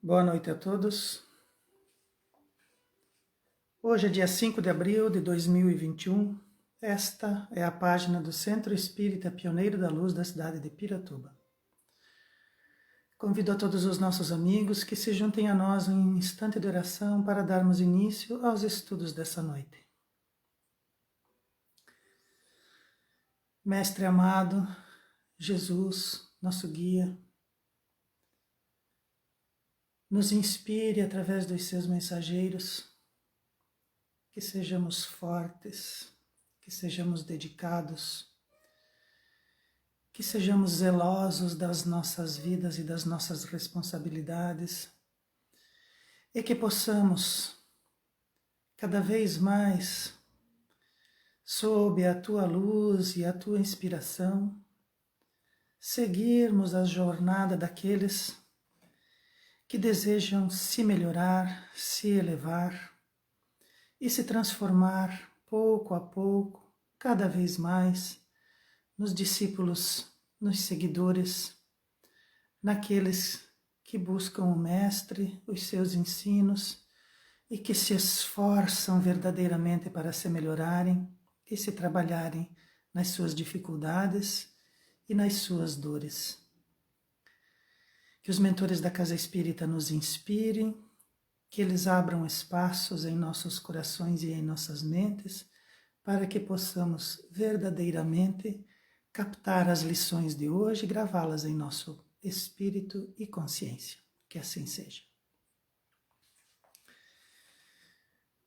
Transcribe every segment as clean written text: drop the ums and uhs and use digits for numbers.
Boa noite a todos. Hoje é dia 5 de abril de 2021. Esta é a página do Centro Espírita Pioneiro da Luz da cidade de Piratuba. Convido a todos os nossos amigos que se juntem a nós em um instante de oração para darmos início aos estudos dessa noite. Mestre amado, Jesus, nosso guia, nos inspire através dos seus mensageiros, que sejamos fortes, que sejamos dedicados, que sejamos zelosos das nossas vidas e das nossas responsabilidades e que possamos, cada vez mais, sob a Tua luz e a Tua inspiração, seguirmos a jornada daqueles que desejam se melhorar, se elevar e se transformar pouco a pouco, cada vez mais, nos discípulos, nos seguidores, naqueles que buscam o Mestre, os seus ensinos e que se esforçam verdadeiramente para se melhorarem e se trabalharem nas suas dificuldades e nas suas dores. Que os mentores da Casa Espírita nos inspirem, que eles abram espaços em nossos corações e em nossas mentes para que possamos verdadeiramente captar as lições de hoje e gravá-las em nosso espírito e consciência. Que assim seja.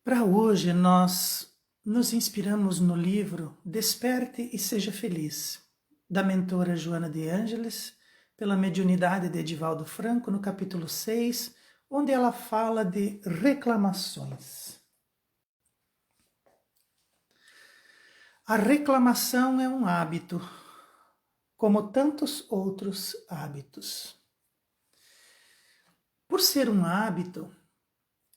Para hoje, nós nos inspiramos no livro Desperte e Seja Feliz, da mentora Joana de Ângeles, pela mediunidade de Edivaldo Franco, no capítulo 6, onde ela fala de reclamações. A reclamação é um hábito, como tantos outros hábitos. Por ser um hábito,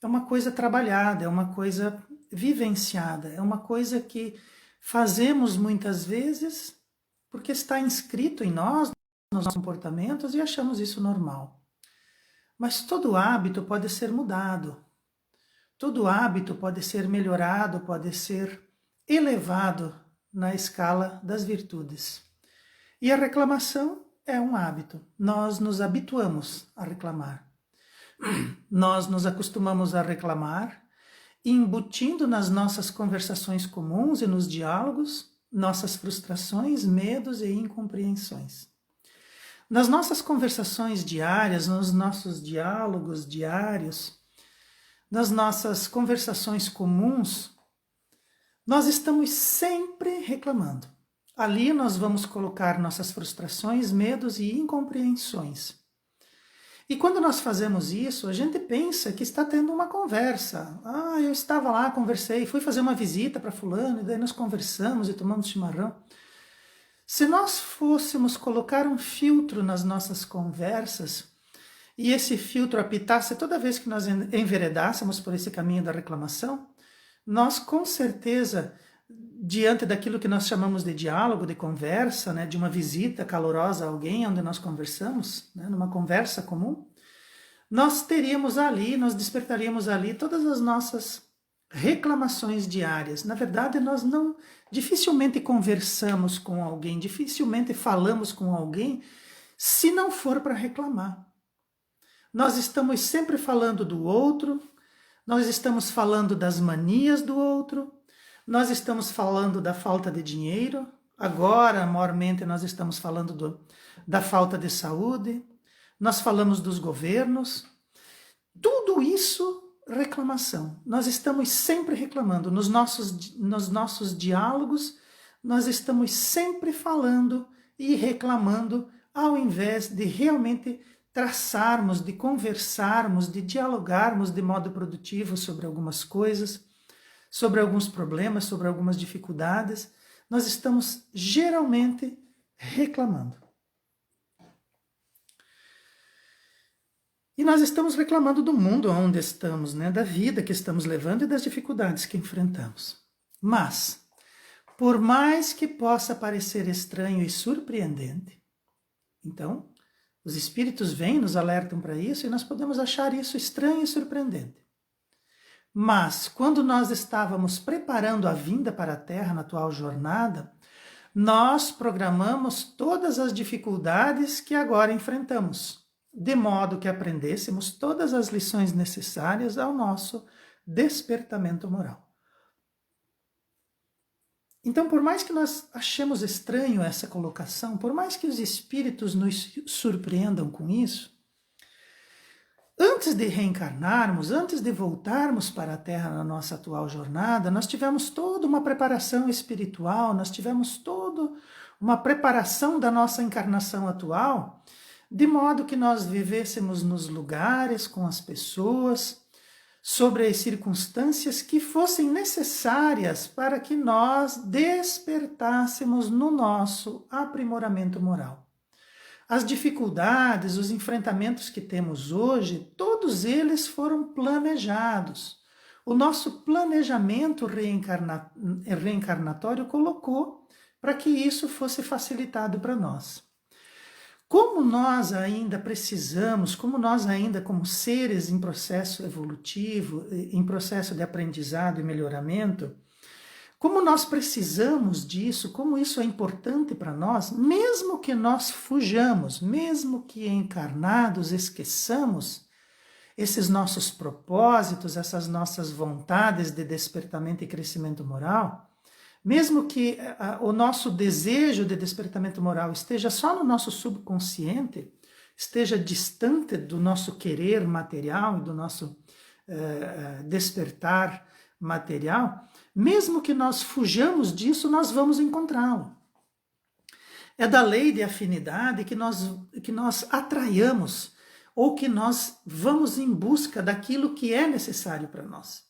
é uma coisa trabalhada, é uma coisa vivenciada, é uma coisa que fazemos muitas vezes porque está inscrito em nós, nos nossos comportamentos, e achamos isso normal. Mas todo hábito pode ser mudado, todo hábito pode ser melhorado, pode ser elevado na escala das virtudes. E a reclamação é um hábito, nós nos habituamos a reclamar. Nós nos acostumamos a reclamar, embutindo nas nossas conversações comuns e nos diálogos, nossas frustrações, medos e incompreensões. Nas nossas conversações diárias, nos nossos diálogos diários, nas nossas conversações comuns, nós estamos sempre reclamando. Ali nós vamos colocar nossas frustrações, medos e incompreensões. E quando nós fazemos isso, a gente pensa que está tendo uma conversa. Eu estava lá, conversei, fui fazer uma visita para fulano, e daí nós conversamos e tomamos chimarrão. Se nós fôssemos colocar um filtro nas nossas conversas, e esse filtro apitasse toda vez que nós enveredássemos por esse caminho da reclamação, nós com certeza, diante daquilo que nós chamamos de diálogo, de conversa, né, de uma visita calorosa a alguém onde nós conversamos, né, numa conversa comum, nós teríamos ali, nós despertaríamos ali todas as nossas reclamações diárias. Na verdade, nós dificilmente conversamos com alguém, dificilmente falamos com alguém, se não for para reclamar. Nós estamos sempre falando do outro, nós estamos falando das manias do outro, nós estamos falando da falta de dinheiro, agora, maiormente, nós estamos falando da falta de saúde, nós falamos dos governos, tudo isso reclamação. Nós estamos sempre reclamando. Nos nossos diálogos, nós estamos sempre falando e reclamando, ao invés de realmente traçarmos, de conversarmos, de dialogarmos de modo produtivo sobre algumas coisas, sobre alguns problemas, sobre algumas dificuldades. Nós estamos geralmente reclamando. E nós estamos reclamando do mundo onde estamos, né? Da vida que estamos levando e das dificuldades que enfrentamos. Mas, por mais que possa parecer estranho e surpreendente, então, Os espíritos vêm, nos alertam para isso e nós podemos achar isso estranho e surpreendente. Mas, quando nós estávamos preparando a vinda para a Terra na atual jornada, nós programamos todas as dificuldades que agora enfrentamos, de modo que aprendêssemos todas as lições necessárias ao nosso despertamento moral. Então, por mais que nós achemos estranho essa colocação, por mais que os espíritos nos surpreendam com isso, antes de reencarnarmos, antes de voltarmos para a Terra na nossa atual jornada, nós tivemos toda uma preparação espiritual, nós tivemos toda uma preparação da nossa encarnação atual, de modo que nós vivêssemos nos lugares, com as pessoas, sobre as circunstâncias que fossem necessárias para que nós despertássemos no nosso aprimoramento moral. As dificuldades, os enfrentamentos que temos hoje, todos eles foram planejados. O nosso planejamento reencarnatório colocou para que isso fosse facilitado para nós. Como nós ainda precisamos, como nós ainda como seres em processo evolutivo, em processo de aprendizado e melhoramento, como nós precisamos disso, como isso é importante para nós, mesmo que nós fujamos, mesmo que encarnados esqueçamos esses nossos propósitos, essas nossas vontades de despertamento e crescimento moral, mesmo que o nosso desejo de despertamento moral esteja só no nosso subconsciente, esteja distante do nosso querer material e do nosso despertar material, mesmo que nós fujamos disso, nós vamos encontrá-lo. É da lei de afinidade que nós atraiamos ou que nós vamos em busca daquilo que é necessário para nós.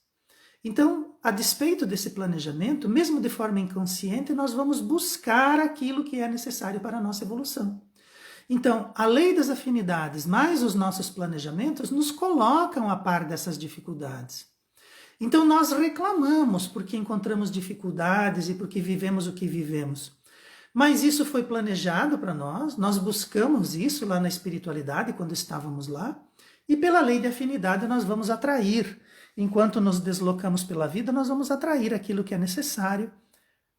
Então, a despeito desse planejamento, mesmo de forma inconsciente, nós vamos buscar aquilo que é necessário para a nossa evolução. Então, a lei das afinidades mais os nossos planejamentos nos colocam a par dessas dificuldades. Então, nós reclamamos porque encontramos dificuldades e porque vivemos o que vivemos. Mas isso foi planejado para nós buscamos isso lá na espiritualidade quando estávamos lá, e pela lei de afinidade nós vamos atrair. Enquanto nos deslocamos pela vida, nós vamos atrair aquilo que é necessário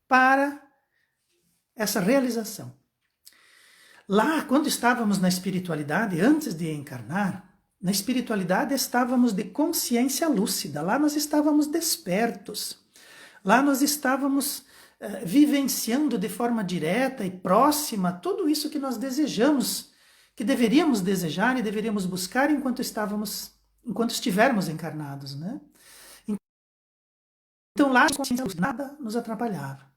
para essa realização. Lá, quando estávamos na espiritualidade, antes de encarnar, na espiritualidade estávamos de consciência lúcida, lá nós estávamos despertos, lá nós estávamos vivenciando de forma direta e próxima tudo isso que nós desejamos, que deveríamos desejar e deveríamos buscar enquanto estivermos encarnados, né? Então lá nada nos atrapalhava.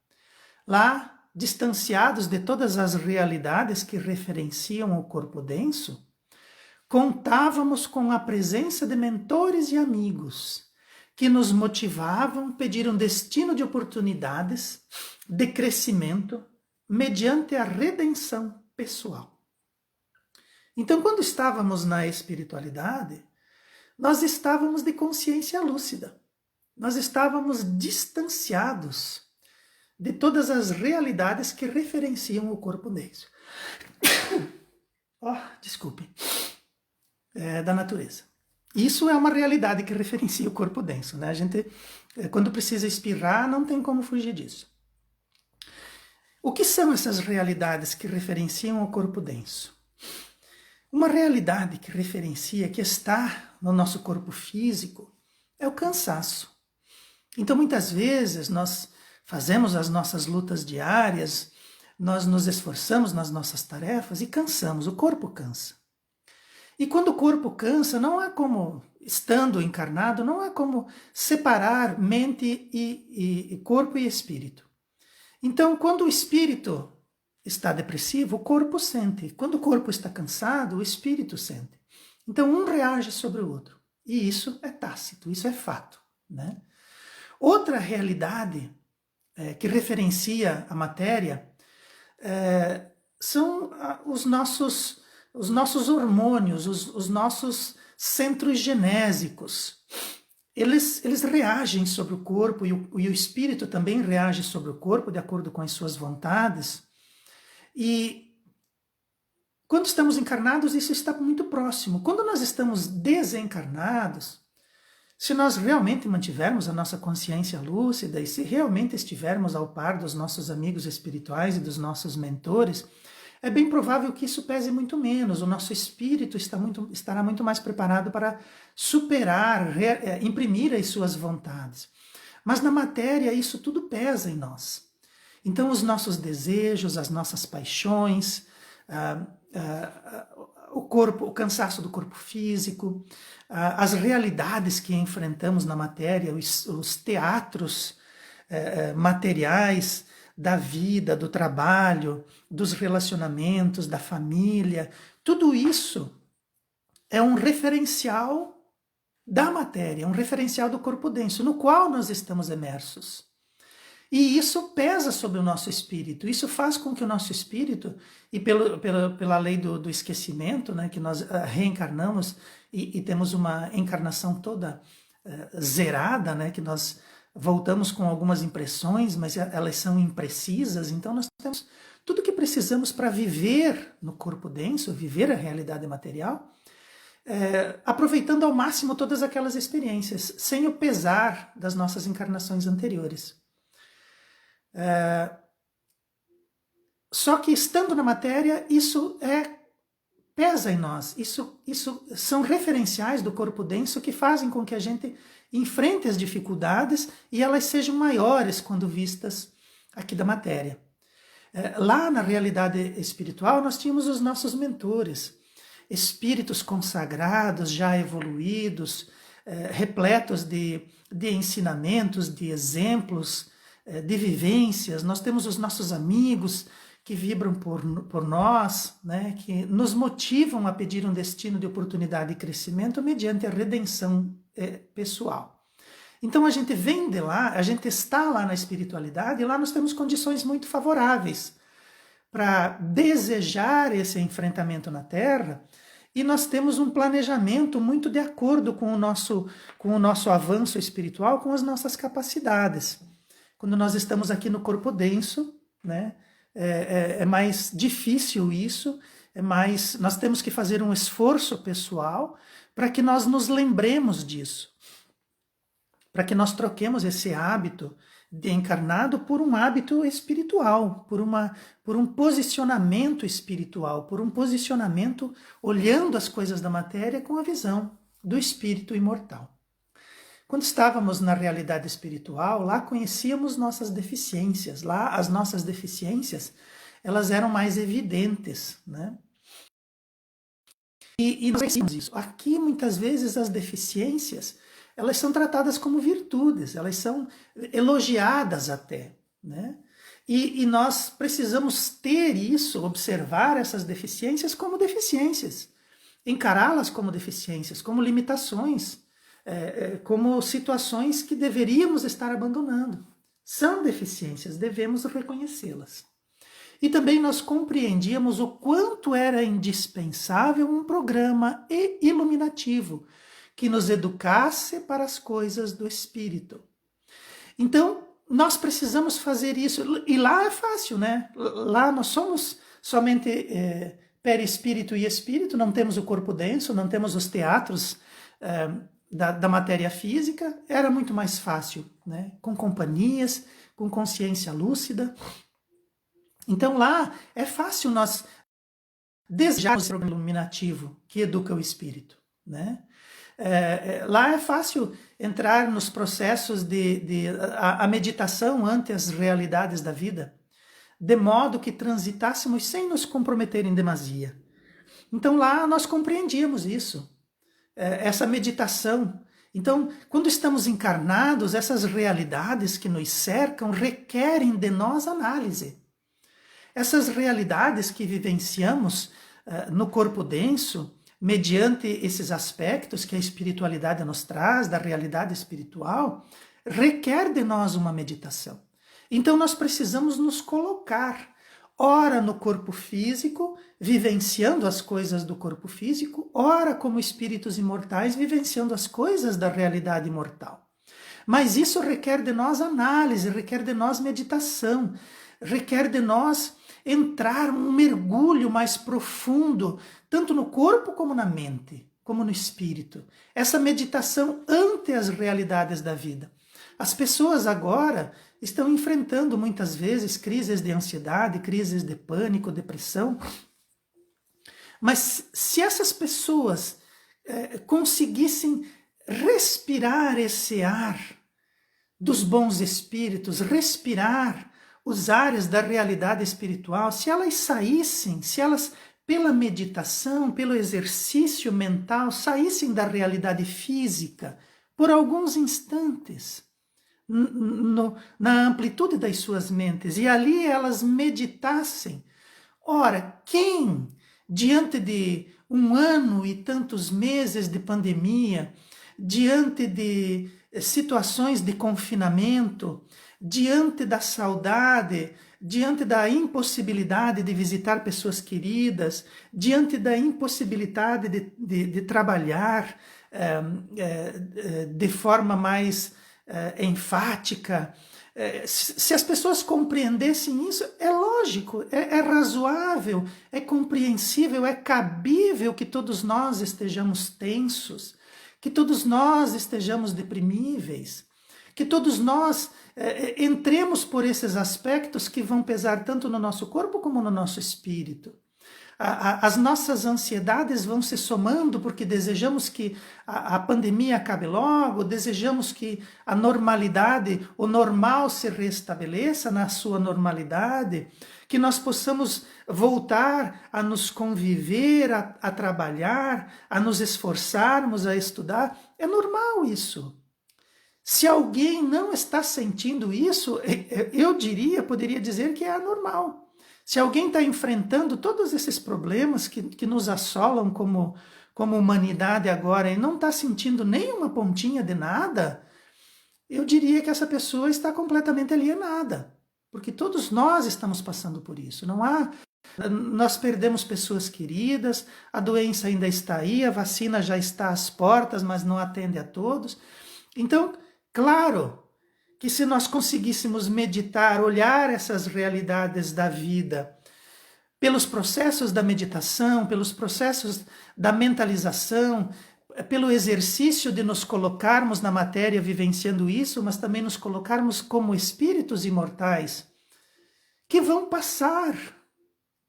Lá, distanciados de todas as realidades que referenciam o corpo denso, contávamos com a presença de mentores e amigos que nos motivavam, pediram destino de oportunidades, de crescimento, mediante a redenção pessoal. Então, quando estávamos na espiritualidade, nós estávamos de consciência lúcida, nós estávamos distanciados de todas as realidades que referenciam o corpo denso. Desculpe. Da natureza. Isso é uma realidade que referencia o corpo denso, né? A gente, quando precisa espirrar, não tem como fugir disso. O que são essas realidades que referenciam o corpo denso? Uma realidade que referencia, que está no nosso corpo físico, é o cansaço. Então, muitas vezes, nós fazemos as nossas lutas diárias, nós nos esforçamos nas nossas tarefas e cansamos, o corpo cansa. E quando o corpo cansa, não há como, estando encarnado, não há como separar mente e corpo e espírito. Então, quando o espírito está depressivo, o corpo sente. Quando o corpo está cansado, o espírito sente. Então, um reage sobre o outro. E isso é tácito, isso é fato, né? Outra realidade que referencia a matéria são os nossos hormônios, os nossos centros genésicos. Eles reagem sobre o corpo e o espírito também reage sobre o corpo de acordo com as suas vontades. E Quando estamos encarnados, isso está muito próximo. Quando nós estamos desencarnados, se nós realmente mantivermos a nossa consciência lúcida e se realmente estivermos ao par dos nossos amigos espirituais e dos nossos mentores, é bem provável que isso pese muito menos. O nosso espírito estará muito mais preparado para superar, imprimir as suas vontades. Mas na matéria isso tudo pesa em nós. Então os nossos desejos, as nossas paixões, o cansaço do corpo físico, as realidades que enfrentamos na matéria, os teatros materiais da vida, do trabalho, dos relacionamentos, da família, tudo isso é um referencial da matéria, um referencial do corpo denso, no qual nós estamos imersos. E isso pesa sobre o nosso espírito, isso faz com que o nosso espírito, e pela lei do esquecimento, né, que nós reencarnamos e temos uma encarnação toda zerada, né, que nós voltamos com algumas impressões, mas elas são imprecisas, então nós temos tudo o que precisamos para viver no corpo denso, viver a realidade material, aproveitando ao máximo todas aquelas experiências, sem o pesar das nossas encarnações anteriores. Só que estando na matéria, isso pesa em nós, isso são referenciais do corpo denso que fazem com que a gente enfrente as dificuldades e elas sejam maiores quando vistas aqui da matéria. Lá na realidade espiritual nós tínhamos os nossos mentores, espíritos consagrados, já evoluídos, repletos de ensinamentos, de exemplos, de vivências. Nós temos os nossos amigos que vibram por nós, né, que nos motivam a pedir um destino de oportunidade e crescimento mediante a redenção pessoal. Então a gente vem de lá, a gente está lá na espiritualidade e lá nós temos condições muito favoráveis para desejar esse enfrentamento na Terra, e nós temos um planejamento muito de acordo com o nosso avanço espiritual, com as nossas capacidades. Quando nós estamos aqui no corpo denso, né, é mais difícil isso, nós temos que fazer um esforço pessoal para que nós nos lembremos disso, para que nós troquemos esse hábito de encarnado por um hábito espiritual, por um posicionamento espiritual, por um posicionamento olhando as coisas da matéria com a visão do espírito imortal. Quando estávamos na realidade espiritual, lá conhecíamos nossas deficiências. Lá as nossas deficiências, elas eram mais evidentes, né? E nós conhecíamos isso. Aqui, muitas vezes, as deficiências, elas são tratadas como virtudes, elas são elogiadas até, né? E nós precisamos ter isso, observar essas deficiências como deficiências, encará-las como deficiências, como limitações, como situações que deveríamos estar abandonando. São deficiências, devemos reconhecê-las. E também nós compreendíamos o quanto era indispensável um programa iluminativo que nos educasse para as coisas do espírito. Então, nós precisamos fazer isso. E lá é fácil, né? Lá nós somos somente perispírito e espírito, não temos o corpo denso, não temos os teatros da matéria física. Era muito mais fácil, né? Com companhias, com consciência lúcida. Então lá é fácil nós desejarmos esse programa iluminativo que educa o espírito, né? Lá é fácil entrar nos processos a meditação ante as realidades da vida, de modo que transitássemos sem nos comprometer em demasia. Então lá nós compreendíamos isso, essa meditação. Então, quando estamos encarnados, essas realidades que nos cercam requerem de nós análise. Essas realidades que vivenciamos no corpo denso, mediante esses aspectos que a espiritualidade nos traz, da realidade espiritual, requer de nós uma meditação. Então nós precisamos nos colocar, ora no corpo físico, vivenciando as coisas do corpo físico, ora como espíritos imortais, vivenciando as coisas da realidade imortal. Mas isso requer de nós análise, requer de nós meditação, requer de nós entrar um mergulho mais profundo, tanto no corpo como na mente, como no espírito. Essa meditação ante as realidades da vida. As pessoas agora estão enfrentando muitas vezes crises de ansiedade, crises de pânico, depressão. Mas se essas pessoas conseguissem respirar esse ar dos bons espíritos, respirar os ares da realidade espiritual, se elas saíssem, se elas, pela meditação, pelo exercício mental, saíssem da realidade física por alguns instantes, na amplitude das suas mentes, e ali elas meditassem. Ora, quem, diante de 1 ano e tantos meses de pandemia, diante de situações de confinamento, diante da saudade, diante da impossibilidade de visitar pessoas queridas, diante da impossibilidade de trabalhar de forma mais enfática, se as pessoas compreendessem isso, é lógico, é razoável, é compreensível, é cabível que todos nós estejamos tensos, que todos nós estejamos deprimíveis, que todos nós entremos por esses aspectos que vão pesar tanto no nosso corpo como no nosso espírito. As nossas ansiedades vão se somando porque desejamos que a pandemia acabe logo, desejamos que a normalidade, o normal se restabeleça na sua normalidade, que nós possamos voltar a nos conviver, a trabalhar, a nos esforçarmos, a estudar. É normal isso. Se alguém não está sentindo isso, eu poderia dizer que é anormal. Se alguém está enfrentando todos esses problemas que nos assolam como humanidade agora e não está sentindo nem uma pontinha de nada, eu diria que essa pessoa está completamente alienada. Porque todos nós estamos passando por isso. Nós perdemos pessoas queridas, a doença ainda está aí, a vacina já está às portas, mas não atende a todos. Então, claro que se nós conseguíssemos meditar, olhar essas realidades da vida, pelos processos da meditação, pelos processos da mentalização, pelo exercício de nos colocarmos na matéria vivenciando isso, mas também nos colocarmos como espíritos imortais, que vão passar,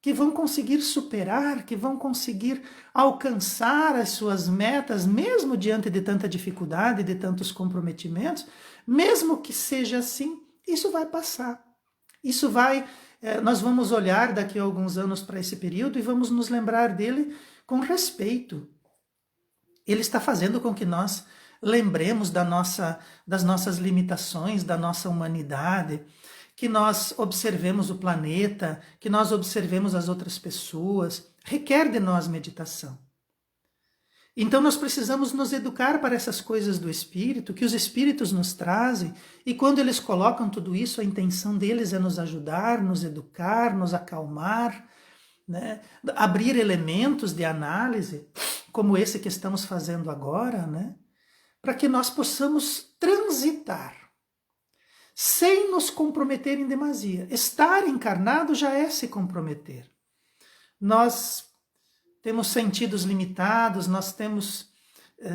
que vão conseguir superar, que vão conseguir alcançar as suas metas, mesmo diante de tanta dificuldade, de tantos comprometimentos, mesmo que seja assim, isso vai passar. Nós vamos olhar daqui a alguns anos para esse período e vamos nos lembrar dele com respeito. Ele está fazendo com que nós lembremos das nossas limitações, da nossa humanidade, que nós observemos o planeta, que nós observemos as outras pessoas, requer de nós meditação. Então nós precisamos nos educar para essas coisas do Espírito, que os Espíritos nos trazem, e quando eles colocam tudo isso, a intenção deles é nos ajudar, nos educar, nos acalmar, né? Abrir elementos de análise, como esse que estamos fazendo agora, né? Para que nós possamos transitar, sem nos comprometer em demasia. Estar encarnado já é se comprometer. Nós temos sentidos limitados, nós temos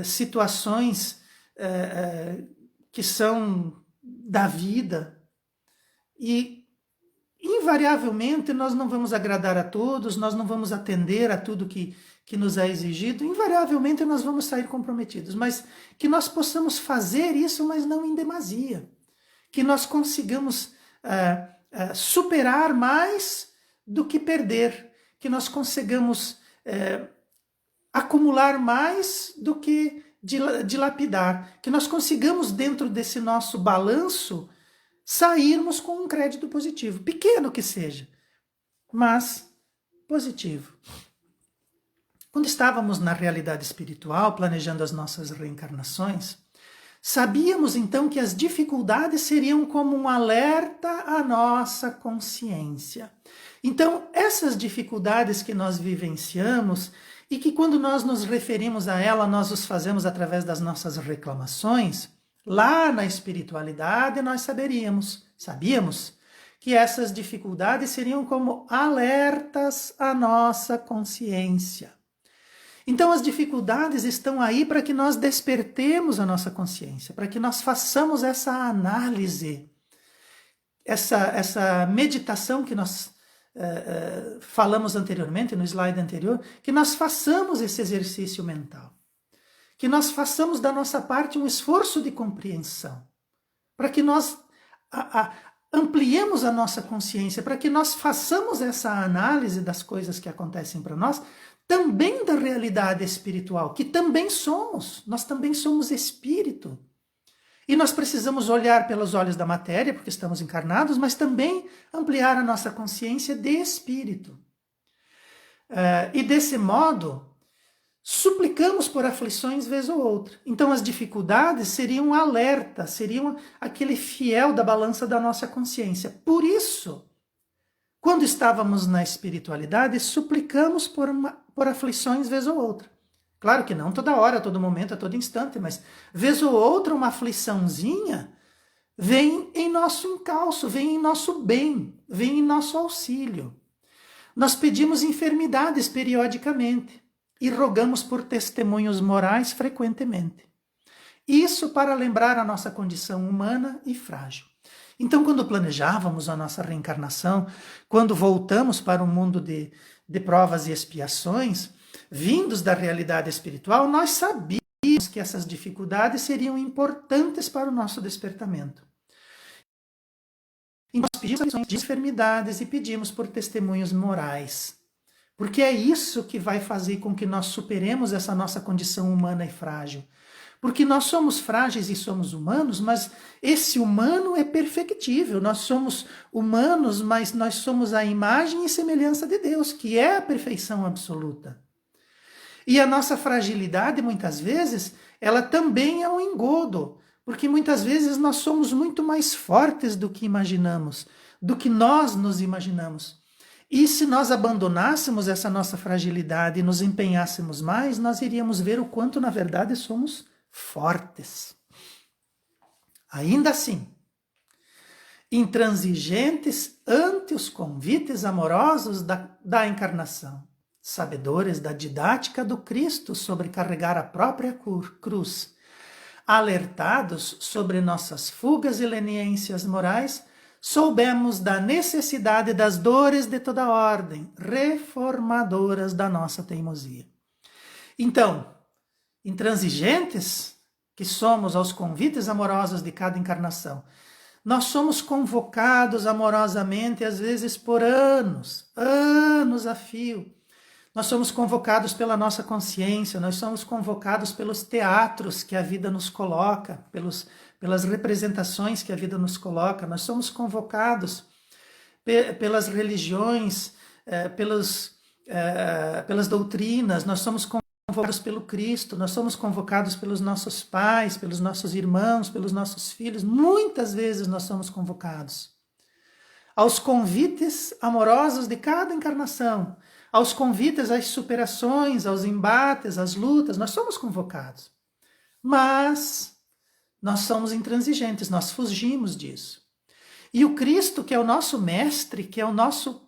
situações que são da vida e invariavelmente nós não vamos agradar a todos, nós não vamos atender a tudo que nos é exigido, invariavelmente nós vamos sair comprometidos, mas que nós possamos fazer isso, mas não em demasia, que nós consigamos superar mais do que perder, que nós consigamos acumular mais do que dilapidar, que nós consigamos dentro desse nosso balanço sairmos com um crédito positivo, pequeno que seja, mas positivo. Quando estávamos na realidade espiritual, planejando as nossas reencarnações, sabíamos então que as dificuldades seriam como um alerta à nossa consciência. Então, essas dificuldades que nós vivenciamos e que quando nós nos referimos a ela, nós os fazemos através das nossas reclamações, lá na espiritualidade nós sabíamos que essas dificuldades seriam como alertas à nossa consciência. Então as dificuldades estão aí para que nós despertemos a nossa consciência, para que nós façamos essa análise, essa meditação que nós falamos anteriormente, no slide anterior, que nós façamos esse exercício mental, que nós façamos da nossa parte um esforço de compreensão, para que nós ampliemos a nossa consciência, para que nós façamos essa análise das coisas que acontecem para nós, também da realidade espiritual, que também somos, nós também somos espírito. E nós precisamos olhar pelos olhos da matéria, porque estamos encarnados, mas também ampliar a nossa consciência de espírito. E desse modo, suplicamos por aflições vez ou outra. Então as dificuldades seriam um alerta, seriam aquele fiel da balança da nossa consciência. Por isso, quando estávamos na espiritualidade, suplicamos por aflições vez ou outra. Claro que não toda hora, a todo momento, a todo instante, mas vez ou outra uma afliçãozinha vem em nosso encalço, vem em nosso bem, vem em nosso auxílio. Nós pedimos enfermidades periodicamente e rogamos por testemunhos morais frequentemente. Isso para lembrar a nossa condição humana e frágil. Então, quando planejávamos a nossa reencarnação, quando voltamos para um mundo de provas e expiações, vindos da realidade espiritual, nós sabíamos que essas dificuldades seriam importantes para o nosso despertamento. E nós pedimos de enfermidades e pedimos por testemunhos morais, porque é isso que vai fazer com que nós superemos essa nossa condição humana e frágil. Porque nós somos frágeis e somos humanos, mas esse humano é perfectível. Nós somos humanos, mas nós somos a imagem e semelhança de Deus, que é a perfeição absoluta. E a nossa fragilidade, muitas vezes, ela também é um engodo, porque muitas vezes nós somos muito mais fortes do que imaginamos, do que nós nos imaginamos. E se nós abandonássemos essa nossa fragilidade e nos empenhássemos mais, nós iríamos ver o quanto, na verdade, somos fortes. Ainda assim, intransigentes ante os convites amorosos da encarnação, sabedores da didática do Cristo sobre carregar a própria cruz, alertados sobre nossas fugas e leniências morais, soubemos da necessidade das dores de toda ordem, reformadoras da nossa teimosia. Então, intransigentes que somos aos convites amorosos de cada encarnação, nós somos convocados amorosamente, às vezes por anos a fio. Nós somos convocados pela nossa consciência, nós somos convocados pelos teatros que a vida nos coloca, pelas representações que a vida nos coloca, nós somos convocados pelas religiões, pelas doutrinas, nós somos convocados pelo Cristo, nós somos convocados pelos nossos pais, pelos nossos irmãos, pelos nossos filhos, muitas vezes nós somos convocados aos convites amorosos de cada encarnação, aos convites às superações, aos embates, às lutas, nós somos convocados. Mas nós somos intransigentes, nós fugimos disso. E o Cristo, que é o nosso mestre, que é o nosso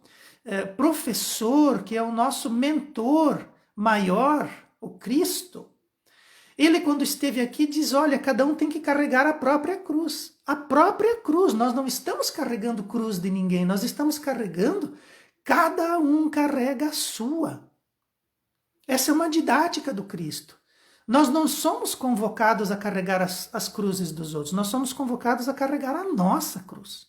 professor, que é o nosso mentor maior, o Cristo, ele quando esteve aqui diz, olha, cada um tem que carregar a própria cruz. A própria cruz, nós não estamos carregando cruz de ninguém, nós estamos carregando, cada um carrega a sua. Essa é uma didática do Cristo. Nós não somos convocados a carregar as cruzes dos outros, nós somos convocados a carregar a nossa cruz.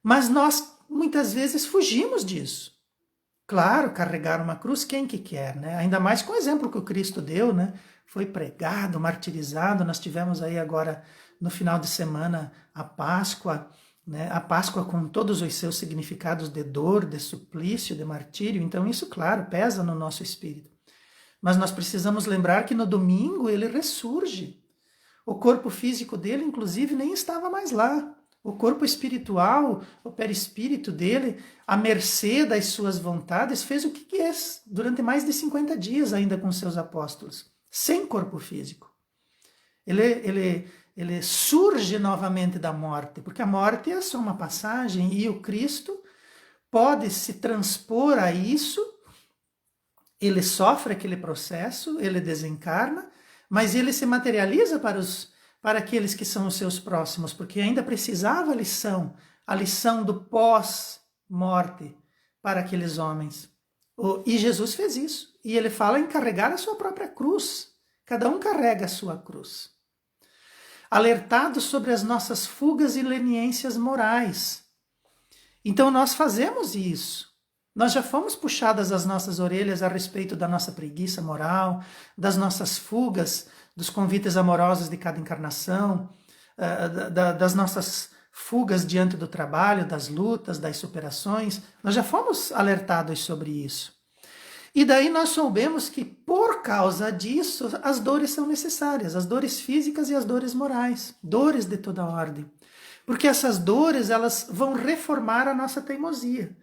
Mas nós, muitas vezes, fugimos disso. Claro, carregar uma cruz, quem que quer, né? Ainda mais com o exemplo que o Cristo deu, né? Foi pregado, martirizado, nós tivemos aí agora, no final de semana, a Páscoa, né? A Páscoa com todos os seus significados de dor, de suplício, de martírio, então isso, claro, pesa no nosso espírito. Mas nós precisamos lembrar que no domingo ele ressurge. O corpo físico dele, inclusive, nem estava mais lá. O corpo espiritual, o perispírito dele, à mercê das suas vontades, fez o que quis durante mais de 50 dias ainda com seus apóstolos, sem corpo físico. Ele ele surge novamente da morte, porque a morte é só uma passagem e o Cristo pode se transpor a isso. Ele sofre aquele processo, ele desencarna, mas ele se materializa para aqueles que são os seus próximos, porque ainda precisava a lição do pós-morte para aqueles homens. E Jesus fez isso. E ele fala em carregar a sua própria cruz. Cada um carrega a sua cruz. Alertados sobre as nossas fugas e leniências morais. Então nós fazemos isso. Nós já fomos puxadas as nossas orelhas a respeito da nossa preguiça moral, das nossas fugas, dos convites amorosos de cada encarnação, das nossas fugas diante do trabalho, das lutas, das superações. Nós já fomos alertados sobre isso. E daí nós soubemos que, por causa disso, as dores são necessárias, as dores físicas e as dores morais, dores de toda ordem. Porque essas dores, elas vão reformar a nossa teimosia.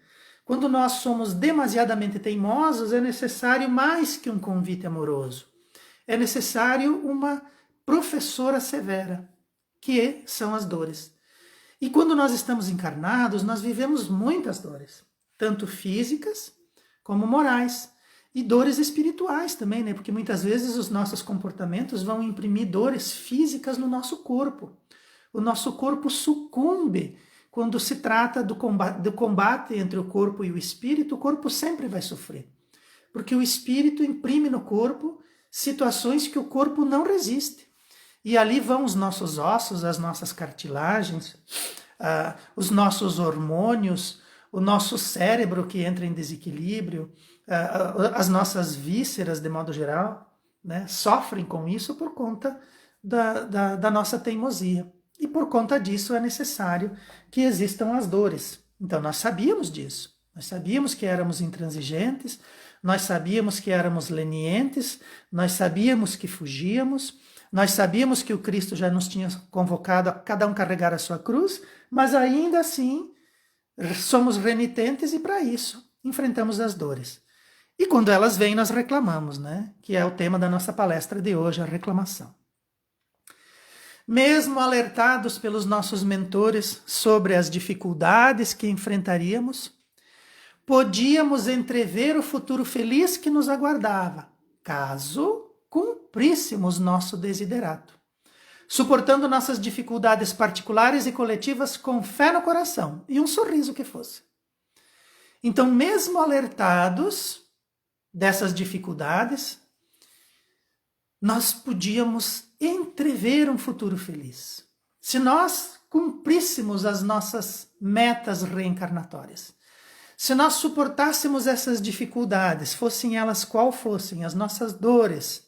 Quando nós somos demasiadamente teimosos, é necessário mais que um convite amoroso. É necessário uma professora severa, que são as dores. E quando nós estamos encarnados, nós vivemos muitas dores, tanto físicas como morais. E dores espirituais também, né? Porque muitas vezes os nossos comportamentos vão imprimir dores físicas no nosso corpo. O nosso corpo sucumbe. Quando se trata do combate entre o corpo e o espírito, o corpo sempre vai sofrer. Porque o espírito imprime no corpo situações que o corpo não resiste. E ali vão os nossos ossos, as nossas cartilagens, os nossos hormônios, o nosso cérebro que entra em desequilíbrio, as nossas vísceras, de modo geral, né, sofrem com isso por conta da nossa teimosia. E por conta disso é necessário que existam as dores. Então nós sabíamos disso. Nós sabíamos que éramos intransigentes, nós sabíamos que éramos lenientes, nós sabíamos que fugíamos, nós sabíamos que o Cristo já nos tinha convocado a cada um carregar a sua cruz, mas ainda assim somos renitentes e para isso enfrentamos as dores. E quando elas vêm, nós reclamamos, né? Que é o tema da nossa palestra de hoje, a reclamação. Mesmo alertados pelos nossos mentores sobre as dificuldades que enfrentaríamos, podíamos entrever o futuro feliz que nos aguardava, caso cumpríssemos nosso desiderato, suportando nossas dificuldades particulares e coletivas com fé no coração e um sorriso que fosse. Então, mesmo alertados dessas dificuldades, nós podíamos entrever um futuro feliz. Se nós cumpríssemos as nossas metas reencarnatórias, se nós suportássemos essas dificuldades, fossem elas qual fossem, as nossas dores,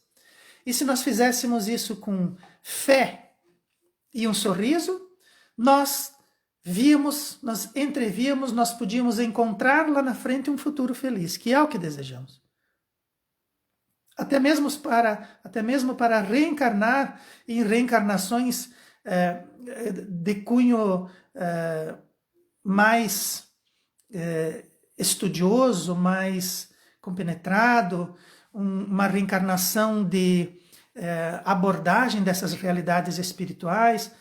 e se nós fizéssemos isso com fé e um sorriso, nós entrevíamos, nós podíamos encontrar lá na frente um futuro feliz, que é o que desejamos. Até mesmo para reencarnar em reencarnações de cunho mais estudioso, mais compenetrado, uma reencarnação de abordagem dessas realidades espirituais,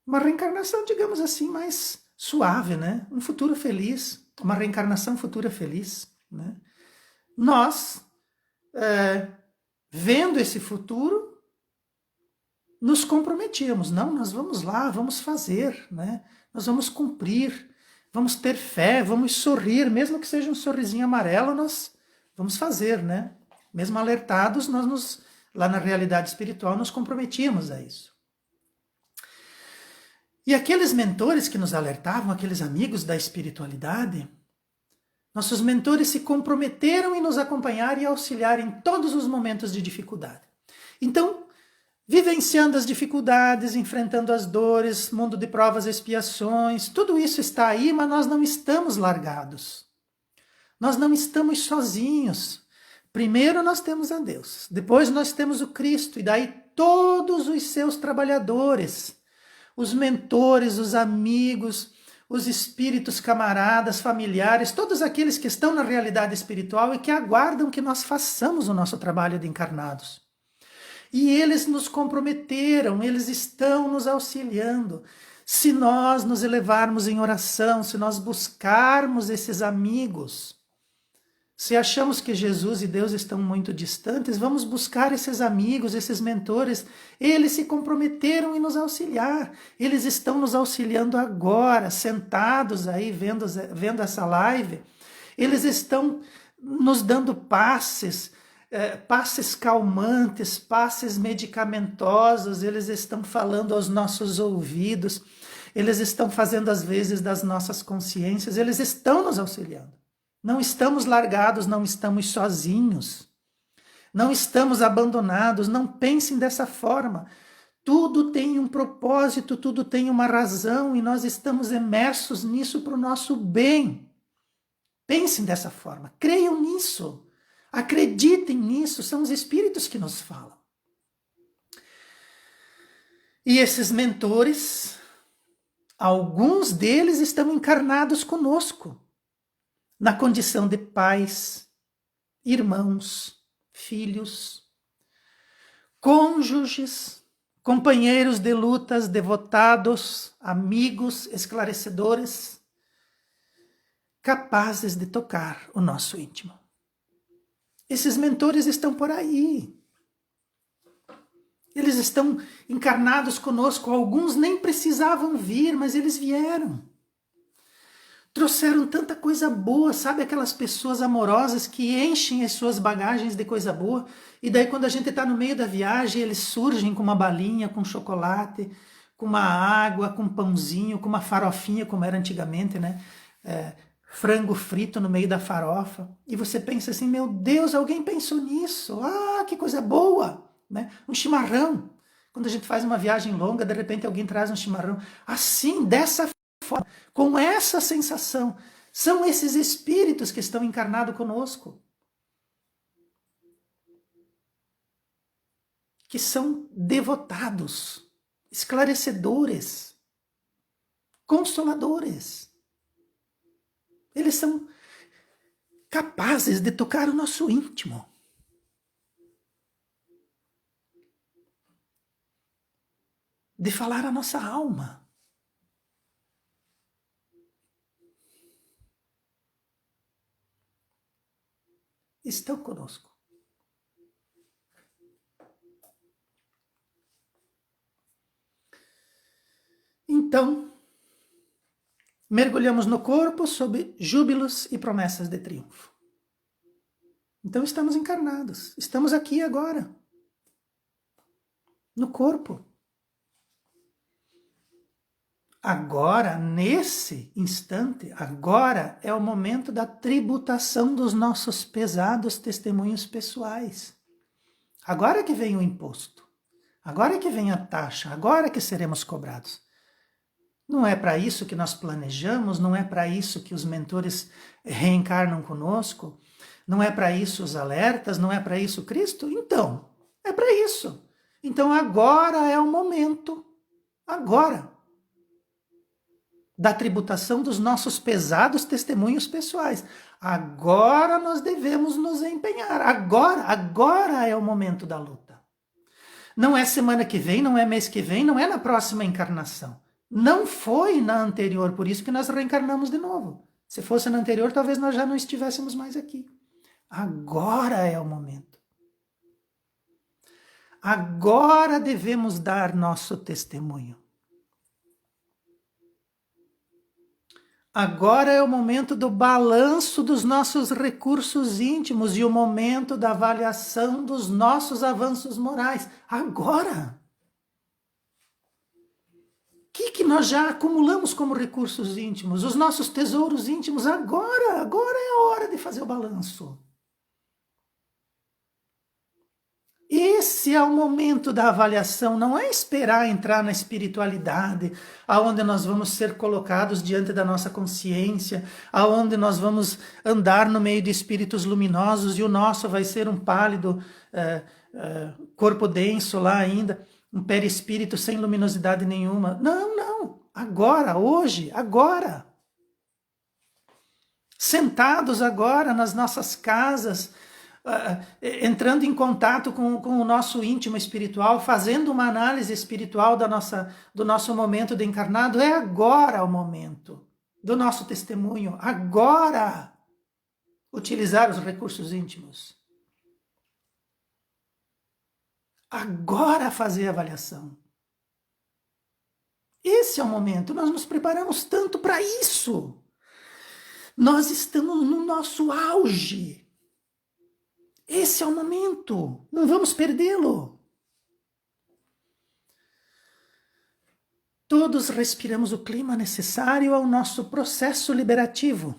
uma reencarnação, digamos assim, mais suave, né? Um futuro feliz, uma reencarnação futura feliz, né? Nós, vendo esse futuro, nos comprometíamos. Não, nós vamos lá, vamos fazer, né? Nós vamos cumprir, vamos ter fé, vamos sorrir, mesmo que seja um sorrisinho amarelo, nós vamos fazer, né? Mesmo alertados, lá na realidade espiritual, nos comprometíamos a isso. E aqueles mentores que nos alertavam, aqueles amigos da espiritualidade, nossos mentores se comprometeram em nos acompanhar e auxiliar em todos os momentos de dificuldade. Então, vivenciando as dificuldades, enfrentando as dores, mundo de provas e expiações, tudo isso está aí, mas nós não estamos largados. Nós não estamos sozinhos. Primeiro nós temos a Deus, depois nós temos o Cristo, e daí todos os seus trabalhadores, os mentores, os amigos, os espíritos camaradas, familiares, todos aqueles que estão na realidade espiritual e que aguardam que nós façamos o nosso trabalho de encarnados. E eles nos comprometeram, eles estão nos auxiliando. Se nós nos elevarmos em oração, se nós buscarmos esses amigos, se achamos que Jesus e Deus estão muito distantes, vamos buscar esses amigos, esses mentores. Eles se comprometeram em nos auxiliar. Eles estão nos auxiliando agora, sentados aí vendo essa live. Eles estão nos dando passes calmantes, passes medicamentosos. Eles estão falando aos nossos ouvidos. Eles estão fazendo às vezes das nossas consciências. Eles estão nos auxiliando. Não estamos largados, não estamos sozinhos, não estamos abandonados, não pensem dessa forma. Tudo tem um propósito, tudo tem uma razão e nós estamos imersos nisso para o nosso bem. Pensem dessa forma, creiam nisso, acreditem nisso, são os espíritos que nos falam. E esses mentores, alguns deles estão encarnados conosco, na condição de pais, irmãos, filhos, cônjuges, companheiros de lutas, devotados, amigos, esclarecedores, capazes de tocar o nosso íntimo. Esses mentores estão por aí. Eles estão encarnados conosco. Alguns nem precisavam vir, mas eles vieram. Trouxeram tanta coisa boa, sabe? Aquelas pessoas amorosas que enchem as suas bagagens de coisa boa. E daí quando a gente está no meio da viagem, eles surgem com uma balinha, com chocolate, com uma água, com um pãozinho, com uma farofinha, como era antigamente, né? Frango frito no meio da farofa. E você pensa assim, meu Deus, alguém pensou nisso. Ah, que coisa boa! Né? Um chimarrão. Quando a gente faz uma viagem longa, de repente alguém traz um chimarrão. Assim, dessa forma, com essa sensação. São esses espíritos que estão encarnados conosco. Que são devotados, esclarecedores, consoladores. Eles são capazes de tocar o nosso íntimo. De falar a nossa alma. Estão conosco. Então, mergulhamos no corpo sob júbilos e promessas de triunfo. Então estamos encarnados, estamos aqui agora, no corpo. Agora, nesse instante, agora é o momento da tributação dos nossos pesados testemunhos pessoais. Agora que vem o imposto, agora que vem a taxa, agora que seremos cobrados. Não é para isso que nós planejamos, não é para isso que os mentores reencarnam conosco, não é para isso os alertas, não é para isso Cristo? Então, é para isso. Então agora é o momento, agora, da tributação dos nossos pesados testemunhos pessoais. Agora nós devemos nos empenhar, agora é o momento da luta. Não é semana que vem, não é mês que vem, não é na próxima encarnação. Não foi na anterior, por isso que nós reencarnamos de novo. Se fosse na anterior, talvez nós já não estivéssemos mais aqui. Agora é o momento. Agora devemos dar nosso testemunho. Agora é o momento do balanço dos nossos recursos íntimos e o momento da avaliação dos nossos avanços morais. Agora! O que nós já acumulamos como recursos íntimos? Os nossos tesouros íntimos, agora é a hora de fazer o balanço. Esse é o momento da avaliação, não é esperar entrar na espiritualidade, aonde nós vamos ser colocados diante da nossa consciência, aonde nós vamos andar no meio de espíritos luminosos e o nosso vai ser um pálido corpo denso lá ainda, um perispírito sem luminosidade nenhuma. Não, agora, hoje, agora. Sentados agora nas nossas casas, entrando em contato com o nosso íntimo espiritual, fazendo uma análise espiritual do nosso momento de encarnado. É agora o momento do nosso testemunho, agora utilizar os recursos íntimos. Agora fazer a avaliação. Esse é o momento, nós nos preparamos tanto para isso. Nós estamos no nosso auge. Esse é o momento, não vamos perdê-lo. Todos respiramos o clima necessário ao nosso processo liberativo,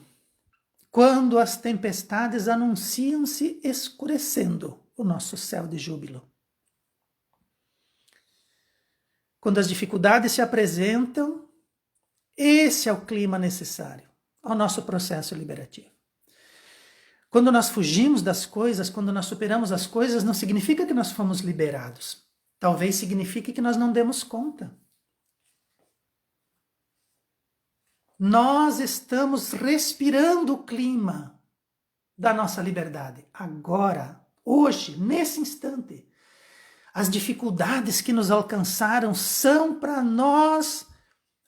quando as tempestades anunciam-se escurecendo o nosso céu de júbilo. Quando as dificuldades se apresentam, esse é o clima necessário ao nosso processo liberativo. Quando nós fugimos das coisas, quando nós superamos as coisas, não significa que nós fomos liberados. Talvez signifique que nós não demos conta. Nós estamos respirando o clima da nossa liberdade. Agora, hoje, nesse instante. As dificuldades que nos alcançaram são para nós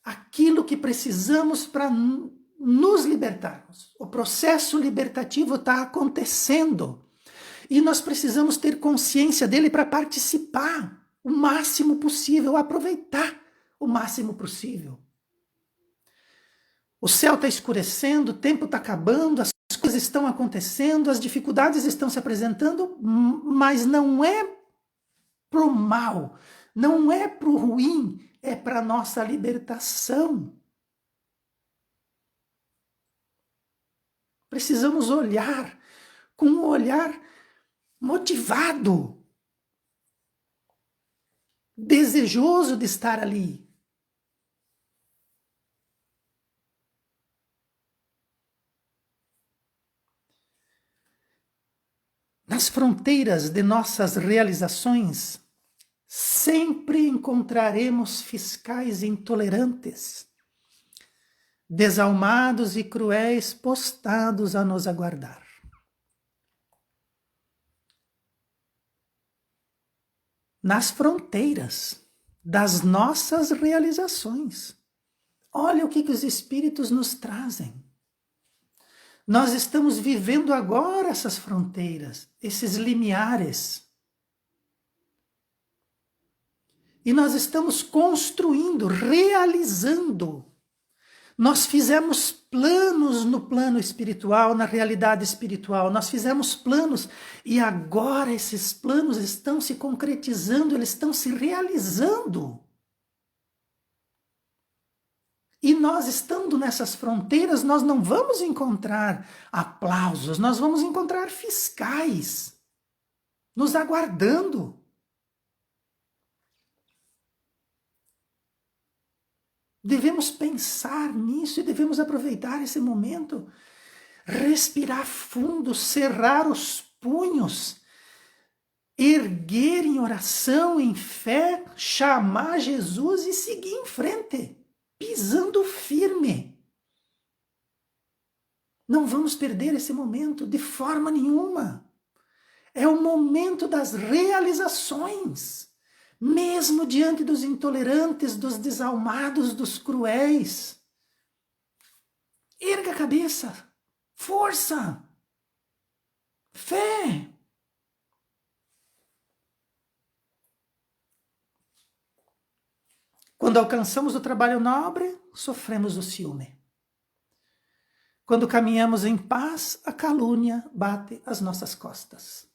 aquilo que precisamos para nos libertarmos. O processo libertativo está acontecendo e nós precisamos ter consciência dele para participar o máximo possível, aproveitar o máximo possível. O céu está escurecendo, o tempo está acabando, as coisas estão acontecendo, as dificuldades estão se apresentando, mas não é para o mal, não é para o ruim, é para a nossa libertação. Precisamos olhar com um olhar motivado, desejoso de estar ali. Nas fronteiras de nossas realizações, sempre encontraremos fiscais intolerantes, desalmados e cruéis postados a nos aguardar. Nas fronteiras das nossas realizações. Olha o que os espíritos nos trazem. Nós estamos vivendo agora essas fronteiras, esses limiares. E nós estamos construindo, realizando. Nós fizemos planos no plano espiritual, na realidade espiritual. Nós fizemos planos e agora esses planos estão se concretizando, eles estão se realizando. E nós estando nessas fronteiras, nós não vamos encontrar aplausos, nós vamos encontrar fiscais nos aguardando. Devemos pensar nisso e devemos aproveitar esse momento, respirar fundo, cerrar os punhos, erguer em oração, em fé, chamar Jesus e seguir em frente, pisando firme. Não vamos perder esse momento de forma nenhuma. É o momento das realizações. Mesmo diante dos intolerantes, dos desalmados, dos cruéis. Erga a cabeça, força, fé. Quando alcançamos o trabalho nobre, sofremos o ciúme. Quando caminhamos em paz, a calúnia bate às nossas costas.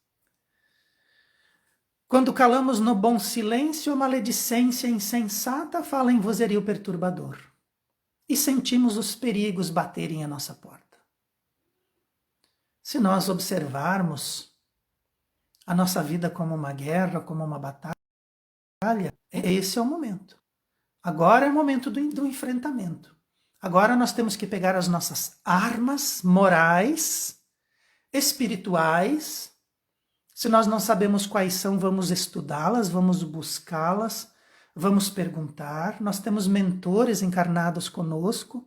Quando calamos no bom silêncio, a maledicência insensata fala em vozerio perturbador. E sentimos os perigos baterem à nossa porta. Se nós observarmos a nossa vida como uma guerra, como uma batalha, esse é o momento. Agora é o momento do enfrentamento. Agora nós temos que pegar as nossas armas morais, espirituais. Se nós não sabemos quais são, vamos estudá-las, vamos buscá-las, vamos perguntar. Nós temos mentores encarnados conosco,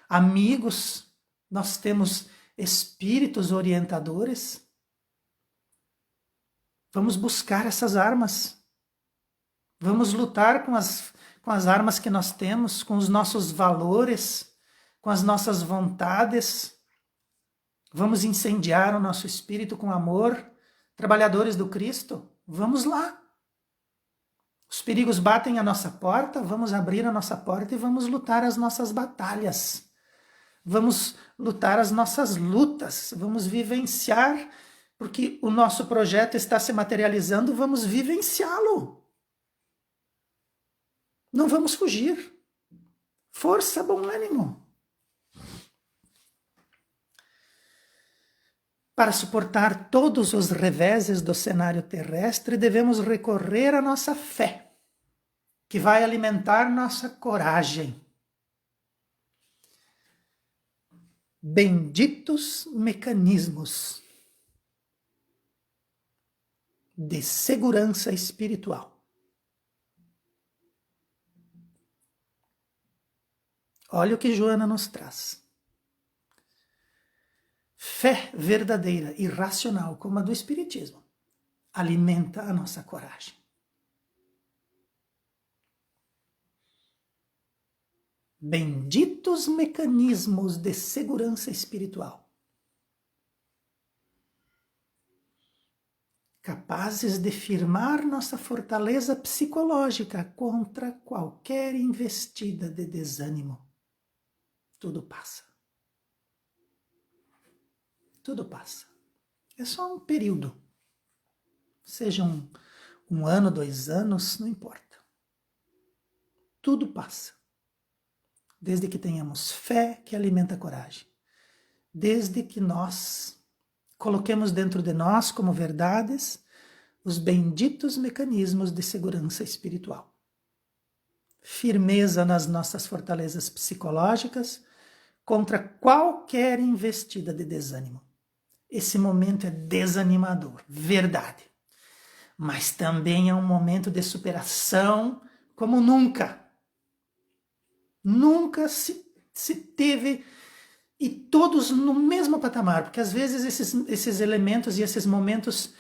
amigos, nós temos espíritos orientadores. Vamos buscar essas armas. Vamos lutar com as armas que nós temos, com os nossos valores, com as nossas vontades. Vamos incendiar o nosso espírito com amor. Trabalhadores do Cristo, vamos lá. Os perigos batem à nossa porta, vamos abrir a nossa porta e vamos lutar as nossas batalhas. Vamos lutar as nossas lutas, vamos vivenciar, porque o nosso projeto está se materializando, vamos vivenciá-lo. Não vamos fugir. Força, bom ânimo. Para suportar todos os reveses do cenário terrestre, devemos recorrer à nossa fé, que vai alimentar nossa coragem. Benditos mecanismos de segurança espiritual. Olha o que Joana nos traz. Fé verdadeira e racional, como a do Espiritismo, alimenta a nossa coragem. Benditos mecanismos de segurança espiritual, capazes de firmar nossa fortaleza psicológica contra qualquer investida de desânimo. Tudo passa. Tudo passa. É só um período. Seja um ano, 2 anos, não importa. Tudo passa. Desde que tenhamos fé que alimenta a coragem. Desde que nós coloquemos dentro de nós como verdades os benditos mecanismos de segurança espiritual. Firmeza nas nossas fortalezas psicológicas contra qualquer investida de desânimo. Esse momento é desanimador, verdade. Mas também é um momento de superação como nunca. Nunca se teve, e todos no mesmo patamar, porque às vezes esses elementos e esses momentos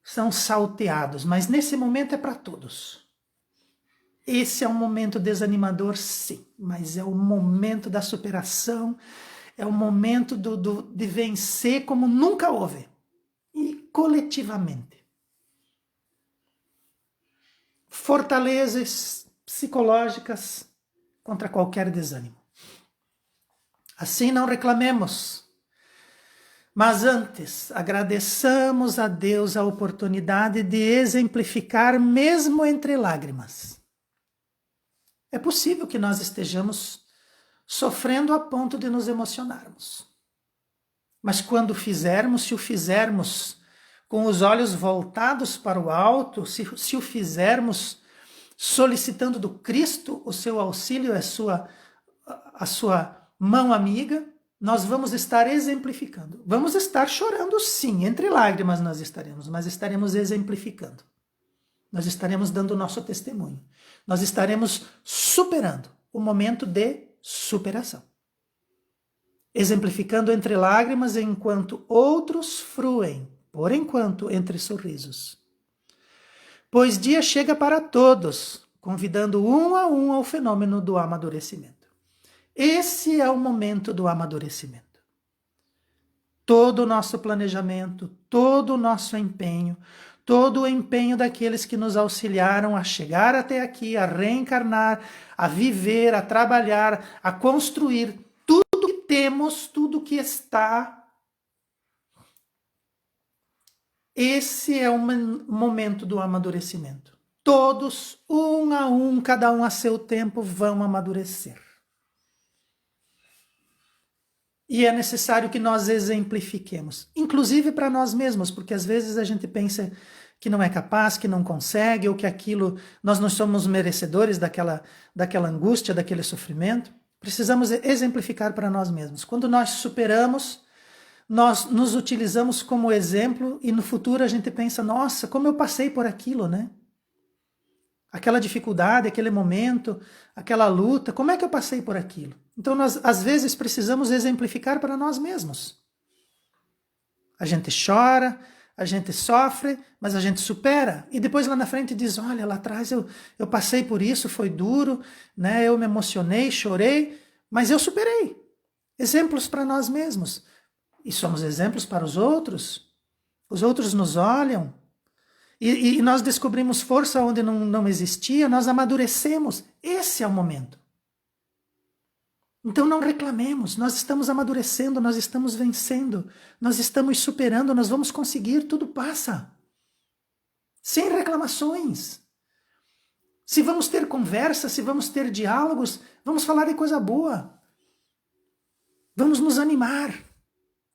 são salteados, mas nesse momento é para todos. Esse é um momento desanimador, sim, mas é o momento da superação, é o momento de vencer como nunca houve, e coletivamente. Fortalezas psicológicas contra qualquer desânimo. Assim não reclamemos, mas antes agradeçamos a Deus a oportunidade de exemplificar mesmo entre lágrimas. É possível que nós estejamos sofrendo a ponto de nos emocionarmos. Mas quando fizermos, se o fizermos com os olhos voltados para o alto, se o fizermos solicitando do Cristo o seu auxílio, a sua mão amiga, nós vamos estar exemplificando. Vamos estar chorando, sim, entre lágrimas nós estaremos, mas estaremos exemplificando. Nós estaremos dando o nosso testemunho. Nós estaremos superando o momento de superação. Exemplificando entre lágrimas enquanto outros fruem, por enquanto, entre sorrisos. Pois dia chega para todos, convidando um a um ao fenômeno do amadurecimento. Esse é o momento do amadurecimento. Todo o nosso planejamento, todo o nosso empenho, todo o empenho daqueles que nos auxiliaram a chegar até aqui, a reencarnar, a viver, a trabalhar, a construir tudo que temos, tudo que está. Esse é o momento do amadurecimento. Todos, um a um, cada um a seu tempo, vão amadurecer. E é necessário que nós exemplifiquemos, inclusive para nós mesmos, porque às vezes a gente pensa que não é capaz, que não consegue, ou que aquilo, nós não somos merecedores daquela angústia, daquele sofrimento. Precisamos exemplificar para nós mesmos. Quando nós superamos, nós nos utilizamos como exemplo e no futuro a gente pensa, nossa, como eu passei por aquilo, né? Aquela dificuldade, aquele momento, aquela luta, como é que eu passei por aquilo? Então nós, às vezes, precisamos exemplificar para nós mesmos. A gente chora, a gente sofre, mas a gente supera. E depois lá na frente diz, olha, lá atrás eu passei por isso, foi duro, né? Eu me emocionei, chorei, mas eu superei. Exemplos para nós mesmos. E somos exemplos para os outros. Os outros nos olham. E nós descobrimos força onde não existia, nós amadurecemos. Esse é o momento. Então não reclamemos, nós estamos amadurecendo, nós estamos vencendo, nós estamos superando, nós vamos conseguir, tudo passa. Sem reclamações. Se vamos ter conversa, se vamos ter diálogos, vamos falar de coisa boa. Vamos nos animar.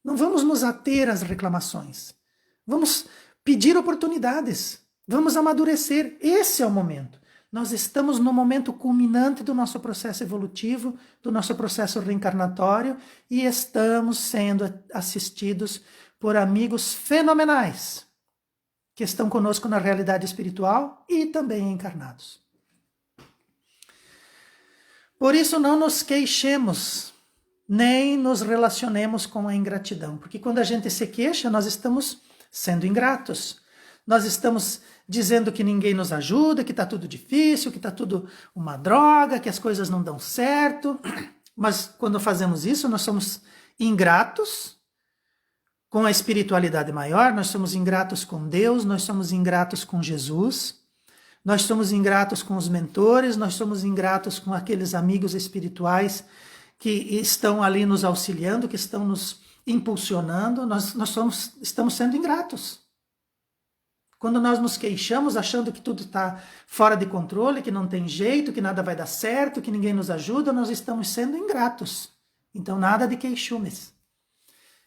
Não vamos nos ater às reclamações. Vamos pedir oportunidades. Vamos amadurecer. Esse é o momento. Nós estamos no momento culminante do nosso processo evolutivo, do nosso processo reencarnatório, e estamos sendo assistidos por amigos fenomenais que estão conosco na realidade espiritual e também encarnados. Por isso não nos queixemos, nem nos relacionemos com a ingratidão, porque quando a gente se queixa, nós estamos sendo ingratos. Nós estamos dizendo que ninguém nos ajuda, que está tudo difícil, que está tudo uma droga, que as coisas não dão certo. Mas quando fazemos isso, nós somos ingratos com a espiritualidade maior, nós somos ingratos com Deus, nós somos ingratos com Jesus, nós somos ingratos com os mentores, nós somos ingratos com aqueles amigos espirituais que estão ali nos auxiliando, que estão nos impulsionando, nós estamos sendo ingratos. Quando nós nos queixamos achando que tudo está fora de controle, que não tem jeito, que nada vai dar certo, que ninguém nos ajuda, nós estamos sendo ingratos. Então nada de queixumes.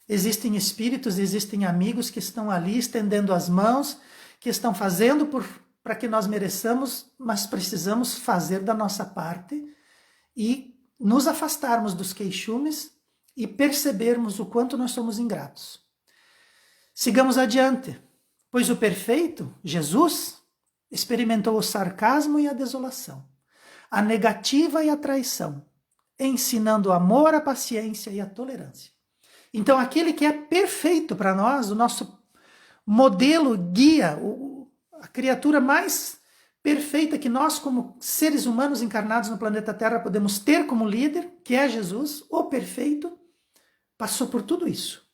Existem espíritos, existem amigos que estão ali estendendo as mãos, que estão fazendo para que nós mereçamos, mas precisamos fazer da nossa parte e nos afastarmos dos queixumes e percebermos o quanto nós somos ingratos. Sigamos adiante. Pois o perfeito, Jesus, experimentou o sarcasmo e a desolação, a negativa e a traição, ensinando o amor, a paciência e a tolerância. Então, aquele que é perfeito para nós, o nosso modelo guia, a criatura mais perfeita que nós, como seres humanos encarnados no planeta Terra, podemos ter como líder, que é Jesus, o perfeito, passou por tudo isso.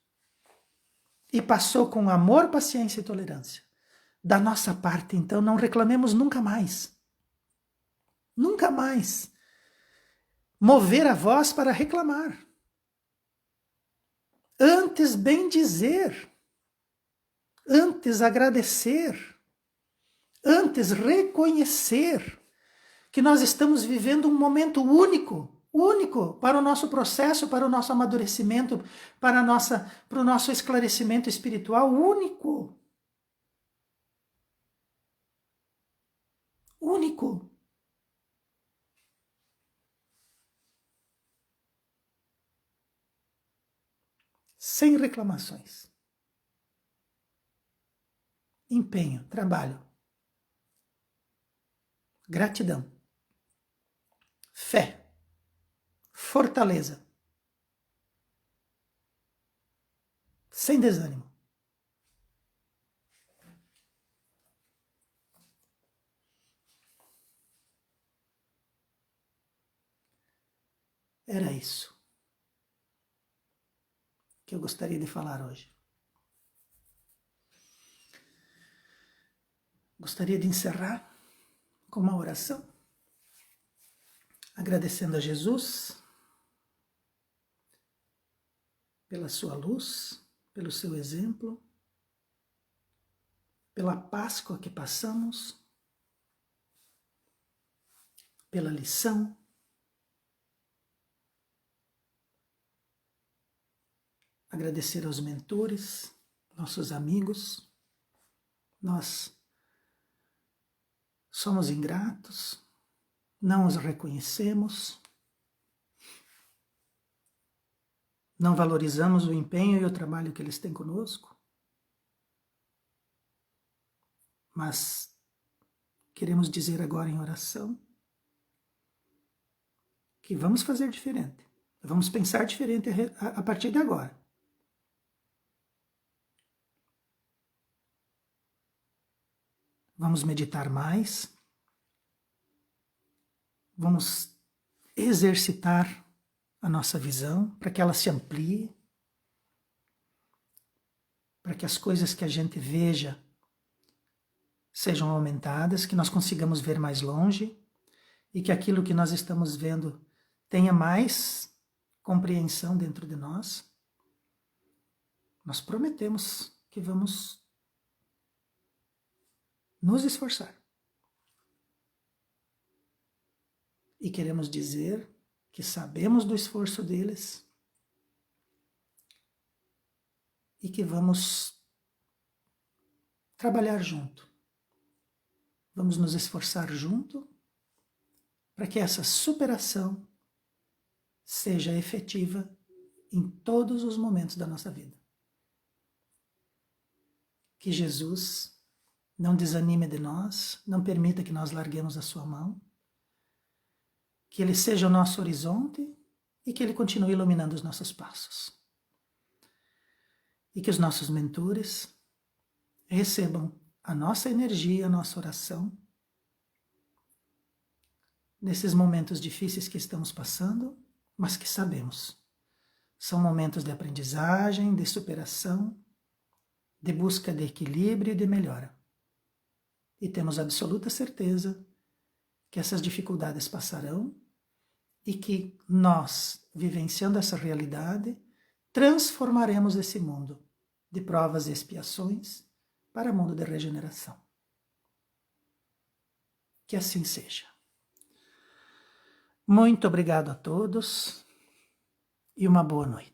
E passou com amor, paciência e tolerância. Da nossa parte, então, não reclamemos nunca mais. Nunca mais. Mover a voz para reclamar. Antes bendizer. Antes agradecer. Antes reconhecer que nós estamos vivendo um momento único para o nosso processo, para o nosso amadurecimento, para o nosso esclarecimento espiritual, único. Único. Sem reclamações. Empenho, trabalho. Gratidão. Fé. Fortaleza. Sem desânimo. Era isso que eu gostaria de falar hoje. Gostaria de encerrar com uma oração, agradecendo a Jesus pela sua luz, pelo seu exemplo, pela Páscoa que passamos, pela lição, agradecer aos mentores, nossos amigos. Nós somos ingratos, não os reconhecemos, não valorizamos o empenho e o trabalho que eles têm conosco, mas queremos dizer agora em oração que vamos fazer diferente, vamos pensar diferente a partir de agora. Vamos meditar mais. Vamos exercitar a nossa visão para que ela se amplie, para que as coisas que a gente veja sejam aumentadas, que nós consigamos ver mais longe e que aquilo que nós estamos vendo tenha mais compreensão dentro de nós. Nós prometemos que vamos nos esforçar. E queremos dizer que sabemos do esforço deles e que vamos trabalhar junto. Vamos nos esforçar junto para que essa superação seja efetiva em todos os momentos da nossa vida. Que Jesus não desanime de nós, não permita que nós larguemos a sua mão, que Ele seja o nosso horizonte e que Ele continue iluminando os nossos passos. E que os nossos mentores recebam a nossa energia, a nossa oração, nesses momentos difíceis que estamos passando, mas que sabemos, são momentos de aprendizagem, de superação, de busca de equilíbrio e de melhora. E temos absoluta certeza que essas dificuldades passarão e que nós, vivenciando essa realidade, transformaremos esse mundo de provas e expiações para mundo de regeneração. Que assim seja. Muito obrigado a todos e uma boa noite.